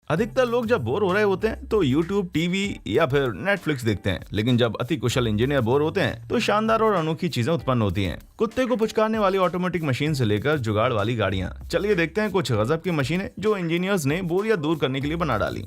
अधिकतर लोग जब बोर हो रहे होते हैं तो YouTube, टीवी या फिर नेटफ्लिक्स देखते हैं, लेकिन जब अति कुशल इंजीनियर बोर होते हैं तो शानदार और अनोखी चीजें उत्पन्न होती हैं। कुत्ते को पुचकारने वाली ऑटोमेटिक मशीन से लेकर जुगाड़ वाली गाड़ियां। चलिए देखते हैं कुछ गजब की मशीनें जो इंजीनियर्स ने बोरियत दूर करने के लिए बना डाली।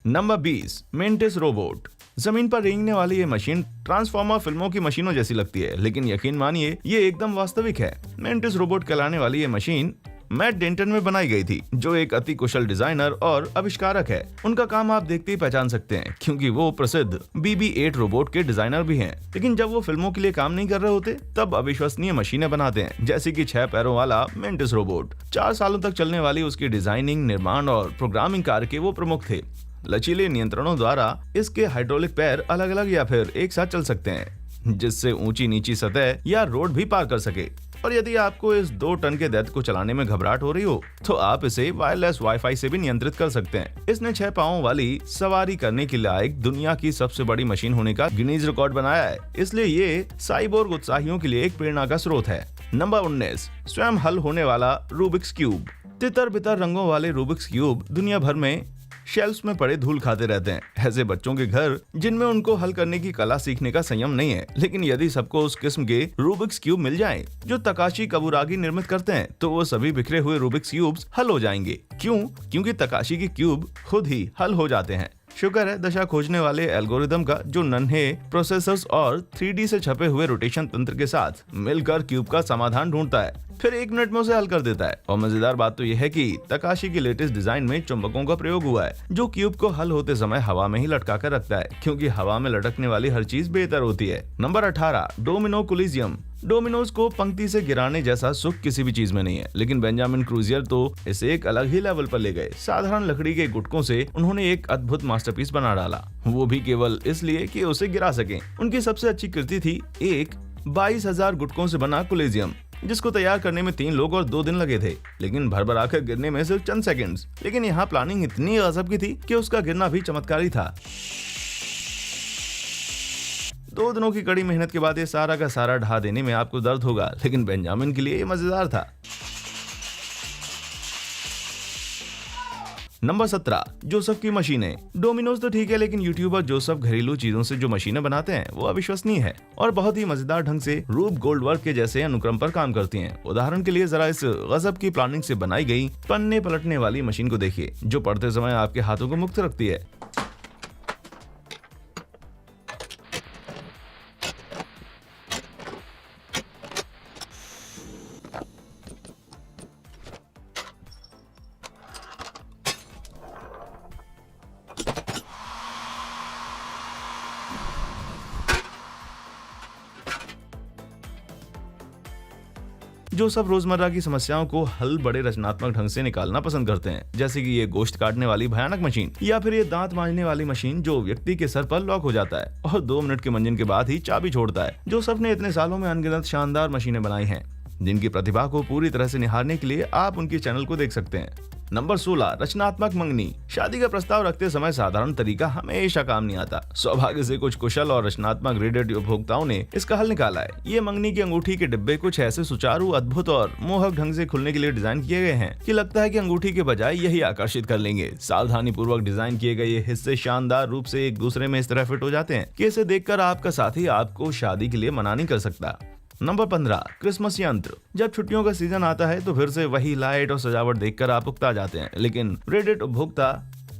Number 20, mantis robot. जमीन पर रेंगने वाली ये मशीन ट्रांसफॉर्मर फिल्मों की मशीनों जैसी लगती है, लेकिन यकीन मानिए ये एकदम वास्तविक है। मेंटिस रोबोट कहलाने वाली ये मशीन मैट डेंटन में बनाई गई थी, जो एक अति कुशल डिजाइनर और आविष्कारक है। उनका काम आप देखते ही पहचान सकते हैं, क्योंकि वो प्रसिद्ध BB-8 रोबोट के डिजाइनर भी हैं। लेकिन जब वो फिल्मों के लिए काम नहीं कर रहे होते तब अविश्वसनीय मशीनें बनाते हैं, जैसे कि 6 पैरों वाला मेंटिस रोबोट। 4 सालों तक चलने वाली उसकी डिजाइनिंग, निर्माण और प्रोग्रामिंग कार्य के वो प्रमुख थे। लचीले नियंत्रणों द्वारा इसके हाइड्रोलिक पैर अलग अलग या फिर एक साथ चल सकते हैं, जिससे ऊंची नीची सतह या रोड भी पार कर सके। और यदि आपको इस 2 टन के दैत्य को चलाने में घबराहट हो रही हो तो आप इसे वायरलेस वाईफाई से भी नियंत्रित कर सकते हैं। इसने 6 पांवों वाली सवारी करने के लायक दुनिया की सबसे बड़ी मशीन होने का गिनीज रिकॉर्ड बनाया है, इसलिए ये साइबोर्ग उत्साहियों के लिए एक प्रेरणा का स्रोत है। नंबर 19, स्वयं हल होने वाला रूबिक्स क्यूब। तितर बितर रंगों वाले रूबिक्स क्यूब दुनिया भर में शेल्फ्स में पड़े धूल खाते रहते हैं। ऐसे बच्चों के घर जिनमें उनको हल करने की कला सीखने का संयम नहीं है। लेकिन यदि सबको उस किस्म के रूबिक्स क्यूब मिल जाएं जो तकाशी कबुरागी निर्मित करते हैं, तो वो सभी बिखरे हुए रूबिक्स क्यूब्स हल हो जाएंगे। क्यों? क्योंकि तकाशी के क्यूब खुद ही हल हो जाते हैं। शुक्र है दशा खोजने वाले एल्गोरिदम का, जो नन्हे प्रोसेसर्स और 3D से छपे हुए रोटेशन तंत्र के साथ मिलकर क्यूब का समाधान ढूंढता है, फिर 1 मिनट में उसे हल कर देता है। और मजेदार बात तो यह है कि तकाशी की लेटेस्ट डिजाइन में चुंबकों का प्रयोग हुआ है, जो क्यूब को हल होते समय हवा में ही लटका कर रखता है, क्योंकि हवा में लटकने वाली हर चीज बेहतर होती है। Number 18, domino collegium. डोमिनोज को पंक्ति से गिराने जैसा सुख किसी भी चीज में नहीं है, लेकिन बेंजामिन क्रूजियर तो इसे एक अलग ही लेवल पर ले गए। साधारण लकड़ी के गुटकों से उन्होंने एक अद्भुत मास्टरपीस बना डाला, वो भी केवल इसलिए कि उसे गिरा सकें। उनकी सबसे अच्छी कृति थी एक 22,000 गुटकों से बना कोलिजियम, जिसको तैयार करने में 3 लोग और 2 दिन लगे थे, लेकिन भर भरा कर गिरने में सिर्फ चंद सेकंड्स। लेकिन यहाँ प्लानिंग इतनी गजब की थी कि उसका गिरना भी चमत्कारी था। 2 दिनों की कड़ी मेहनत के बाद ये सारा का सारा ढहा देने में आपको दर्द होगा, लेकिन बेंजामिन के लिए ये मजेदार था। नंबर 17, जोसेफ की मशीनें। डोमिनोज तो ठीक है, लेकिन यूट्यूबर जोसेफ घरेलू चीजों से जो मशीनें बनाते हैं वो अविश्वसनीय है और बहुत ही मजेदार ढंग से रूब गोल्डवर्क के जैसे अनुक्रम पर काम करती हैं। उदाहरण के लिए जरा इस गजब की प्लानिंग से बनाई गई पन्ने पलटने वाली मशीन को देखिए, जो पढ़ते समय आपके हाथों को मुक्त रखती है। जो सब रोजमर्रा की समस्याओं को हल बड़े रचनात्मक ढंग से निकालना पसंद करते हैं, जैसे कि ये गोश्त काटने वाली भयानक मशीन या फिर ये दांत मांजने वाली मशीन जो व्यक्ति के सर पर लॉक हो जाता है और 2 मिनट के मंजन के बाद ही चाबी छोड़ता है। जोसेफ ने इतने सालों में अनगिनत शानदार मशीनें बनाई हैं, जिनकी प्रतिभा को पूरी तरह से निहारने के लिए आप उनके चैनल को देख सकते हैं। नंबर 16, रचनात्मक मंगनी। शादी का प्रस्ताव रखते समय साधारण तरीका हमेशा काम नहीं आता। सौभाग्य से कुछ कुशल और रचनात्मक रेडिट उपभोक्ताओं ने इसका हल निकाला है। ये मंगनी की अंगूठी के डिब्बे कुछ ऐसे सुचारू, अद्भुत और मोहक ढंग से खुलने के लिए डिजाइन किए गए हैं कि लगता है कि अंगूठी के बजाय यही आकर्षित कर लेंगे। सावधानी पूर्वक डिजाइन किए गए ये हिस्से शानदार रूप से एक दूसरे में इस तरह फिट हो जाते हैं कि इसे देखकर आपका साथी आपको शादी के लिए मना नहीं कर सकता। नंबर 15, क्रिसमस यंत्र। जब छुट्टियों का सीजन आता है तो फिर से वही लाइट और सजावट देखकर आप उकता जाते हैं, लेकिन रेडिट उपभोक्ता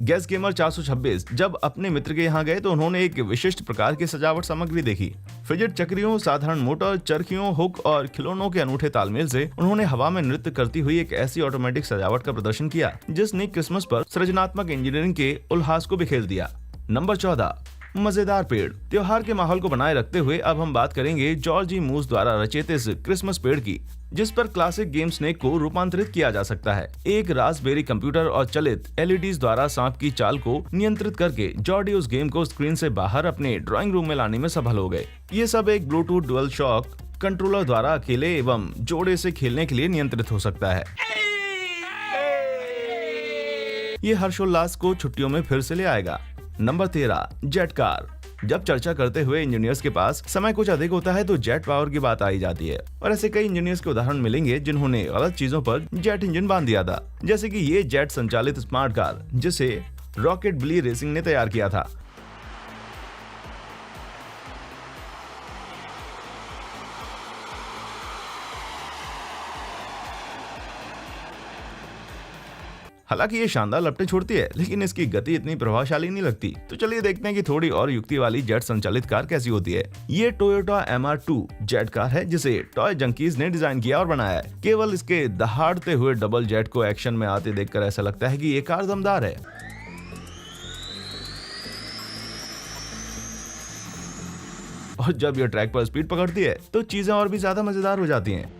गैस गेमर 426 जब अपने मित्र के यहाँ गए तो उन्होंने एक विशिष्ट प्रकार की सजावट सामग्री देखी। फिजेट चक्रियों, साधारण मोटर, चरखियों, हुक और खिलौनों के अनूठे तालमेल से उन्होंने हवा में नृत्य करती हुई एक ऐसी ऑटोमेटिक सजावट का प्रदर्शन किया जिसने क्रिसमस पर सृजनात्मक इंजीनियरिंग के उल्लास को बिखेर दिया। नंबर 14, मजेदार पेड़। त्योहार के माहौल को बनाए रखते हुए अब हम बात करेंगे जॉर्जी मूस द्वारा रचित इस क्रिसमस पेड़ की, जिस पर क्लासिक गेम स्नेक को रूपांतरित किया जा सकता है। एक रास्पबेरी कंप्यूटर और चलित LEDs द्वारा सांप की चाल को नियंत्रित करके जॉर्डी उस गेम को स्क्रीन से बाहर अपने ड्राइंग रूम में लाने में सफल हो गए। ये सब एक ब्लूटूथ डुअल शॉक कंट्रोलर द्वारा अकेले एवं जोड़े से खेलने के लिए नियंत्रित हो सकता है। ये हर्षोल्लास को छुट्टियों में फिर से ले आएगा। Number 13, jet car. जब चर्चा करते हुए इंजीनियर्स के पास समय कुछ अधिक होता है तो जेट पावर की बात आई जाती है और ऐसे कई इंजीनियर्स के उदाहरण मिलेंगे जिन्होंने गलत चीजों पर जेट इंजन बांध दिया था, जैसे कि ये जेट संचालित स्मार्ट कार जिसे रॉकेट बिली रेसिंग ने तैयार किया था। हालांकि ये शानदार लपटें छोड़ती है लेकिन इसकी गति इतनी प्रभावशाली नहीं लगती। तो चलिए देखते हैं कि थोड़ी और युक्ति वाली जेट संचालित कार कैसी होती है। ये टोयोटा MR2 जेट कार है जिसे टॉय जंकीज ने डिजाइन किया और बनाया है। केवल इसके दहाड़ते हुए डबल जेट को एक्शन में आते देखकर ऐसा लगता है कि ये कार दमदार है। और जब ये ट्रैक पर स्पीड पकड़ती है तो चीजें और भी ज्यादा मजेदार हो जाती हैं।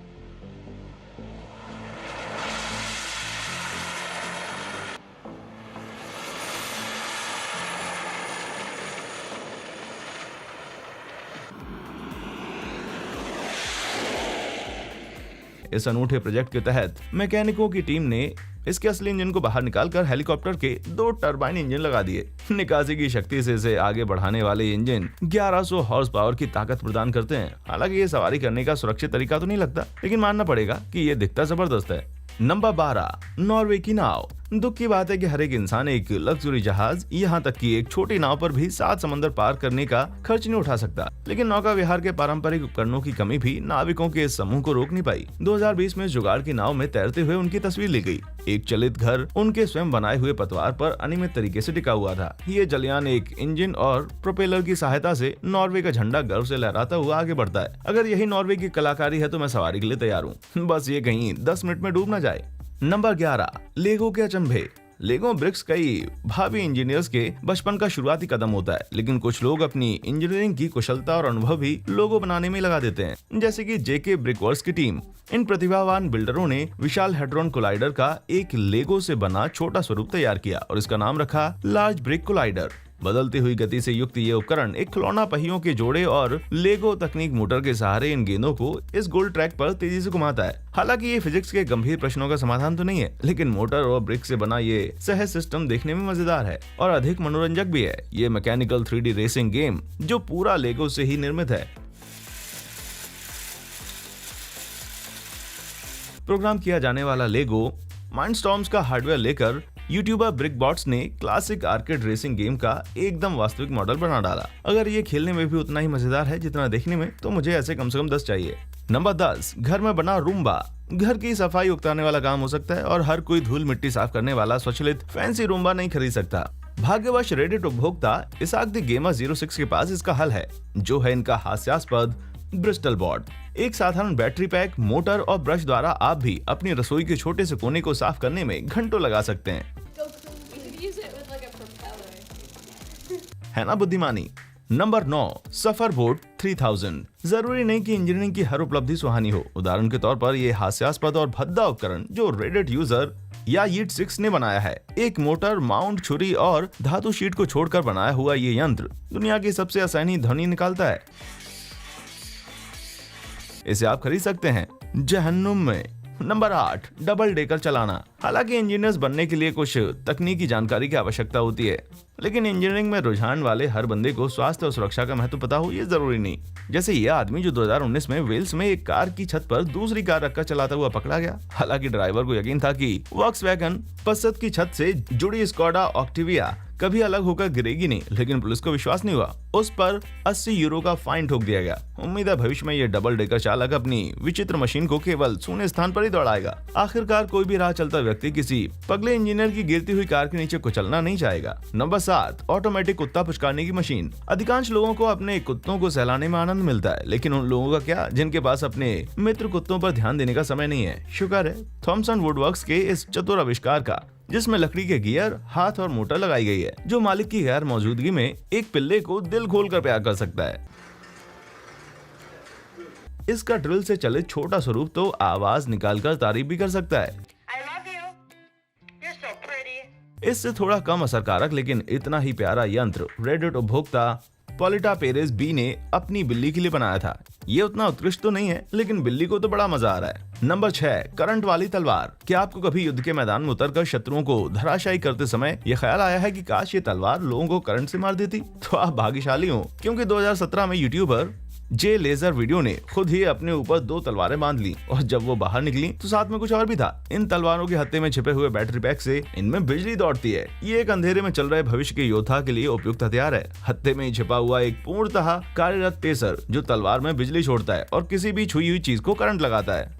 इस अनूठे प्रोजेक्ट के तहत मैकेनिकों की टीम ने इसके असली इंजन को बाहर निकालकर हेलीकॉप्टर के 2 टरबाइन इंजन लगा दिए। निकासी की शक्ति से इसे आगे बढ़ाने वाले इंजन 1100 हॉर्स पावर की ताकत प्रदान करते हैं। हालांकि ये सवारी करने का सुरक्षित तरीका तो नहीं लगता, लेकिन मानना पड़ेगा कि ये दिखता जबरदस्त है। नंबर 12, नॉर्वे की नाव। दुख की बात है कि हर एक इंसान एक लग्जरी जहाज, यहाँ तक कि एक छोटी नाव पर भी 7 समंदर पार करने का खर्च नहीं उठा सकता। लेकिन नौका विहार के पारंपरिक उपकरणों की कमी भी नाविकों के इस समूह को रोक नहीं पाई। 2020 में जुगाड़ की नाव में तैरते हुए उनकी तस्वीर ली गई। एक चलित घर उनके स्वयं बनाए हुए पतवार पर अनियमित तरीके से टिका हुआ था। ये जलयान एक इंजन और प्रोपेलर की सहायता से नॉर्वे का झंडा गर्व से लहराता हुआ आगे बढ़ता है। अगर यही नॉर्वे की कलाकारी है तो मैं सवारी के लिए तैयार हूँ, बस ये कहीं 10 मिनट में डूब न जाए। नंबर 11, लेगो के अचंभे। लेगो ब्रिक्स कई भावी इंजीनियर्स के बचपन का शुरुआती कदम होता है, लेकिन कुछ लोग अपनी इंजीनियरिंग की कुशलता और अनुभव भी लोगो बनाने में लगा देते हैं, जैसे कि जेके ब्रिकवर्क्स की टीम। इन प्रतिभावान बिल्डरों ने विशाल हेड्रॉन कोलाइडर का एक लेगो से बना छोटा स्वरूप तैयार किया और इसका नाम रखा लार्ज ब्रिक कोलाइडर। बदलती हुई गति से युक्त ये उपकरण एक खिलौना पहियों के जोड़े और लेगो तकनीक मोटर के सहारे इन गेंदों को इस गोल ट्रैक पर तेजी से घुमाता है। हालांकि ये फिजिक्स के गंभीर प्रश्नों का समाधान तो नहीं है, लेकिन मोटर और ब्रिक से बना ये सहज सिस्टम देखने में मजेदार है और अधिक मनोरंजक भी है। ये मैकेनिकल 3D रेसिंग गेम जो पूरा लेगो से ही निर्मित है। प्रोग्राम किया जाने वाला लेगो माइंडस्टॉर्म्स का हार्डवेयर लेकर यूट्यूबर ब्रिकबॉट्स ने क्लासिक आर्केड रेसिंग गेम का एकदम वास्तविक मॉडल बना डाला। अगर ये खेलने में भी उतना ही मजेदार है जितना देखने में, तो मुझे ऐसे कम से कम 10 चाहिए। नंबर 10, घर में बना रूम्बा। घर की सफाई उकताने वाला काम हो सकता है और हर कोई धूल मिट्टी साफ करने वाला स्वचालित फैंसी रूम्बा नहीं खरीद सकता। भाग्यवश रेडिट उपभोक्ता इसाक द गेमर 06 के पास इसका हल है, जो है इनका हास्यास्पद ब्रिस्टल बोर्ड। एक साधारण बैटरी पैक, मोटर और ब्रश द्वारा आप भी अपनी रसोई के छोटे से कोने को साफ करने में घंटों लगा सकते हैं। है ना बुद्धिमानी। नंबर 9, सफर बोट 3000। जरूरी नहीं कि इंजीनियरिंग की हर उपलब्धि सुहानी हो। उदाहरण के तौर पर ये हास्यास्पद और भद्दा उपकरण जो रेडिट यूजर या यीट 6 ने बनाया है, एक मोटर, माउंट, छुरी और धातु शीट को छोड़कर बनाया हुआ ये यंत्र दुनिया की सबसे असहनीय ध्वनि निकालता है। इसे आप खरीद सकते हैं जहन्नुम में। नंबर 8, डबल डेकर चलाना। हालांकि इंजीनियर्स बनने के लिए कुछ तकनीकी जानकारी की आवश्यकता होती है, लेकिन इंजीनियरिंग में रुझान वाले हर बंदे को स्वास्थ्य और सुरक्षा का महत्व पता हो ये जरूरी नहीं। जैसे यह आदमी जो 2019 में वेल्स में एक कार की छत पर दूसरी कार रखकर चलाता हुआ पकड़ा गया। हालांकि ड्राइवर को यकीन था कि वॉक्सवैगन पश्चात की छत से जुड़ी स्कोडा ऑक्टिविया कभी अलग होकर गिरेगी नहीं, लेकिन पुलिस को विश्वास नहीं हुआ। उस पर 80 यूरो का फाइन ठोक दिया गया। उम्मीद है भविष्य में ये डबल डेकर चालक अपनी विचित्र मशीन को केवल सूने स्थान पर ही दौड़ाएगा। आखिरकार कोई भी राह चलता व्यक्ति किसी पगले इंजीनियर की गिरती हुई कार के नीचे कुचलना नहीं चाहेगा। नंबर 7, ऑटोमेटिक कुत्ता पुचकारने की मशीन। अधिकांश लोगों को अपने कुत्तों को सहलाने में आनंद मिलता है, लेकिन उन लोगों का क्या जिनके पास अपने मित्र कुत्तों पर ध्यान देने का समय नहीं है। शुक्र है थॉमसन वुडवर्क्स के इस चतुर आविष्कार का, जिसमें लकड़ी के गियर, हाथ और मोटर लगाई गई है, जो मालिक की गैर मौजूदगी में एक पिल्ले को दिल खोलकर प्यार कर सकता है। इसका ड्रिल से चलित छोटा स्वरूप तो आवाज निकालकर तारीफ भी कर सकता है। I love you. You're so pretty. इससे थोड़ा कम असरकारक लेकिन इतना ही प्यारा यंत्र रेडिट उपभोक्ता पोलिटा पेरेस बी ने अपनी बिल्ली के लिए बनाया था। ये उतना उत्कृष्ट तो नहीं है, लेकिन बिल्ली को तो बड़ा मजा आ रहा है। नंबर 6, करंट वाली तलवार। क्या आपको कभी युद्ध के मैदान में उतरकर शत्रुओं को धराशायी करते समय ये ख्याल आया है कि काश ये तलवार लोगों को करंट से मार देती? तो आप भाग्यशाली हो, क्योंकि 2017 में यूट्यूबर जे लेजर वीडियो ने खुद ही अपने ऊपर 2 तलवारें बांध ली, और जब वो बाहर निकली तो साथ में कुछ और भी था। इन तलवारों के हत्थे में छिपे हुए बैटरी पैक से इनमें बिजली दौड़ती है। ये एक अंधेरे में चल रहे भविष्य के योद्धा के लिए उपयुक्त हथियार है। हत्थे में छिपा हुआ एक पूर्णतः कार्यरत टेसर जो तलवार में बिजली छोड़ता है और किसी भी छुई हुई चीज को करंट लगाता है।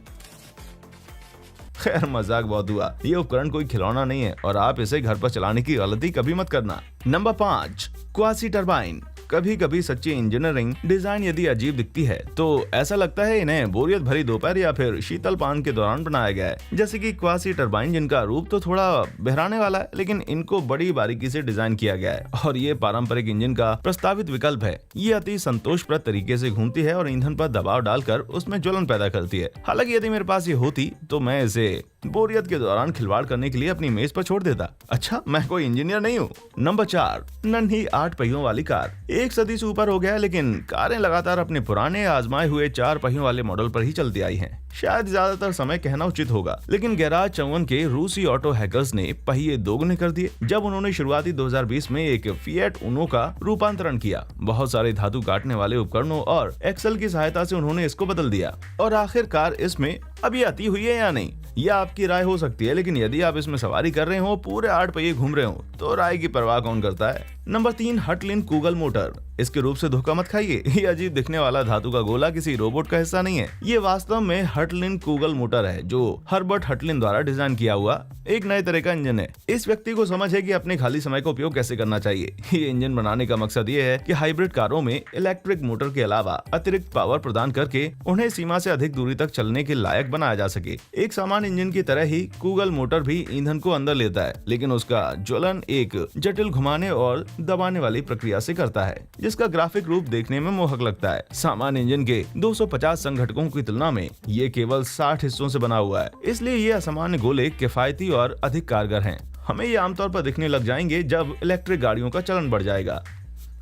खैर, मजाक बहुत हुआ। ये उपकरण कोई खिलौना नहीं है और आप इसे घर पर चलाने की गलती कभी मत करना। Number 5, quasi turbine. कभी कभी सच्ची इंजीनियरिंग डिजाइन यदि अजीब दिखती है तो ऐसा लगता है इन्हें बोरियत भरी दोपहर या फिर शीतल पान के दौरान बनाया गया है। जैसे कि क्वासी टरबाइन, जिनका रूप तो थोड़ा बहराने वाला है, लेकिन इनको बड़ी बारीकी से डिजाइन किया गया है और ये पारंपरिक इंजन का प्रस्तावित विकल्प है। ये अति संतोषप्रद तरीके से घूमती है और ईंधन पर दबाव डालकर उसमें ज्वलन पैदा करती है। हालांकि यदि मेरे पास ये होती तो मैं इसे बोरियत के दौरान खिलवाड़ करने के लिए अपनी मेज पर छोड़ देता। अच्छा, मैं कोई इंजीनियर नहीं हूँ। नंबर 4, नन्ही 8 पहियों वाली कार। एक सदी से ऊपर हो गया है, लेकिन कारें लगातार अपने पुराने आजमाए हुए 4 पहियों वाले मॉडल पर ही चलती आई हैं। शायद ज्यादातर समय कहना उचित होगा, लेकिन गैराज 54 के रूसी ऑटो हैकर्स ने पहिए दोगुने कर दिए जब उन्होंने शुरुआती 2020 में एक फिएट उनो का रूपांतरण किया। बहुत सारे धातु काटने वाले उपकरणों और एक्सेल की सहायता से उन्होंने इसको बदल दिया और आखिरकार इसमें अभी आती हुई है या नहीं, यह आपकी राय हो सकती है, लेकिन यदि आप इसमें सवारी कर रहे हो, पूरे 8 पहिए घूम रहे हो, तो राय की परवाह कौन करता है। नंबर 3, हटलिन कूगल मोटर। इसके रूप से धोखा मत खाइए। ये अजीब दिखने वाला धातु का गोला किसी रोबोट का हिस्सा नहीं है। ये वास्तव में हटलिन कूगल मोटर है, जो हर्बर्ट हटलिन द्वारा डिजाइन किया हुआ एक नए तरह का इंजन है। इस व्यक्ति को समझ है कि अपने खाली समय का उपयोग कैसे करना चाहिए। ये इंजन बनाने का मकसद ये है कि हाइब्रिड कारों में इलेक्ट्रिक मोटर के अलावा अतिरिक्त पावर प्रदान करके उन्हें सीमा से अधिक दूरी तक चलने के लायक बनाया जा सके। एक सामान्य इंजन की तरह ही कूगल मोटर भी ईंधन को अंदर लेता है, लेकिन उसका ज्वलन एक जटिल घुमाने और दबाने वाली प्रक्रिया से करता है, जिसका ग्राफिक रूप देखने में मोहक लगता है। सामान्य इंजन के 250 संघटकों की तुलना में ये केवल 60 हिस्सों से बना हुआ है, इसलिए ये असामान्य गोले किफायती और अधिक कारगर हैं। हमें ये आमतौर पर दिखने लग जाएंगे जब इलेक्ट्रिक गाड़ियों का चलन बढ़ जाएगा।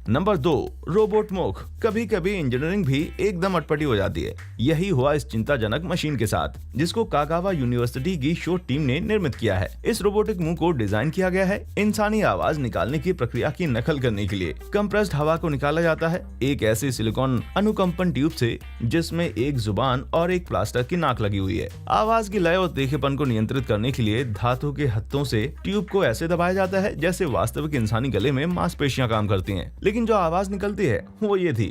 नंबर 2, रोबोट मोख। कभी कभी इंजीनियरिंग भी एकदम अटपटी हो जाती है। यही हुआ इस चिंताजनक मशीन के साथ, जिसको कागावा यूनिवर्सिटी की शोध टीम ने निर्मित किया है। इस रोबोटिक मुंह को डिजाइन किया गया है इंसानी आवाज निकालने की प्रक्रिया की नकल करने के लिए। कंप्रेस्ड हवा को निकाला जाता है एक ऐसी सिलिकॉन अनुकंपन ट्यूब से जिसमें एक जुबान और एक प्लास्टर की नाक लगी हुई है। आवाज की लय और तीखेपन को नियंत्रित करने के लिए धातु के हत्थों से ट्यूब को ऐसे दबाया जाता है जैसे वास्तविक इंसानी गले में मांसपेशियां काम करती हैं। लेकिन जो आवाज निकलती है वो ये थी।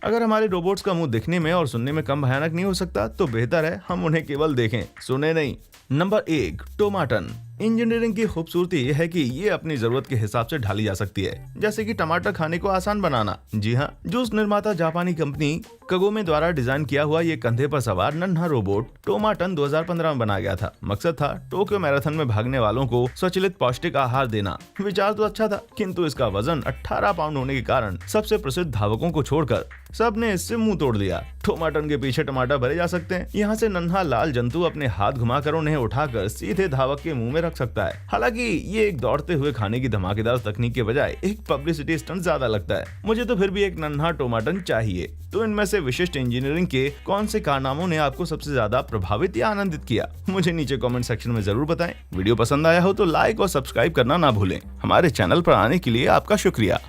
अगर हमारे रोबोट्स का मुंह दिखने में और सुनने में कम भयानक नहीं हो सकता तो बेहतर है हम उन्हें केवल देखें, सुने नहीं। नंबर 1, टोमाटन। इंजीनियरिंग की खूबसूरती यह है कि ये अपनी जरूरत के हिसाब से ढाली जा सकती है, जैसे कि टमाटर खाने को आसान बनाना। जी हाँ, जूस निर्माता जापानी कंपनी कगोमे द्वारा डिजाइन किया हुआ ये कंधे पर सवार नन्हा रोबोट टोमाटन 2015 में बनाया गया था। मकसद था टोक्यो मैराथन में भागने वालों को स्वचालित पौष्टिक आहार देना। विचार तो अच्छा था, किंतु इसका वजन 18 पाउंड होने के कारण सबसे प्रसिद्ध धावकों को छोड़कर सबने इससे मुंह तोड़ दिया। टोमाटन के पीछे टमाटर भरे जा सकते हैं। यहाँ से नन्हा लाल जंतु अपने हाथ घुमाकर उन्हें उठाकर सीधे धावक के मुंह में रख सकता है। हालांकि ये एक दौड़ते हुए खाने की धमाकेदार तकनीक के बजाय एक पब्लिसिटी स्टंट ज्यादा लगता है। मुझे तो फिर भी एक नन्हा टोमाटन चाहिए। तो इनमें से विशिष्ट इंजीनियरिंग के कौन से कारनामों ने आपको सबसे ज्यादा प्रभावित या आनंदित किया, मुझे नीचे कमेंट सेक्शन में जरूर बताएं। वीडियो पसंद आया हो तो लाइक और सब्सक्राइब करना ना भूलें। हमारे चैनल पर आने के लिए आपका शुक्रिया।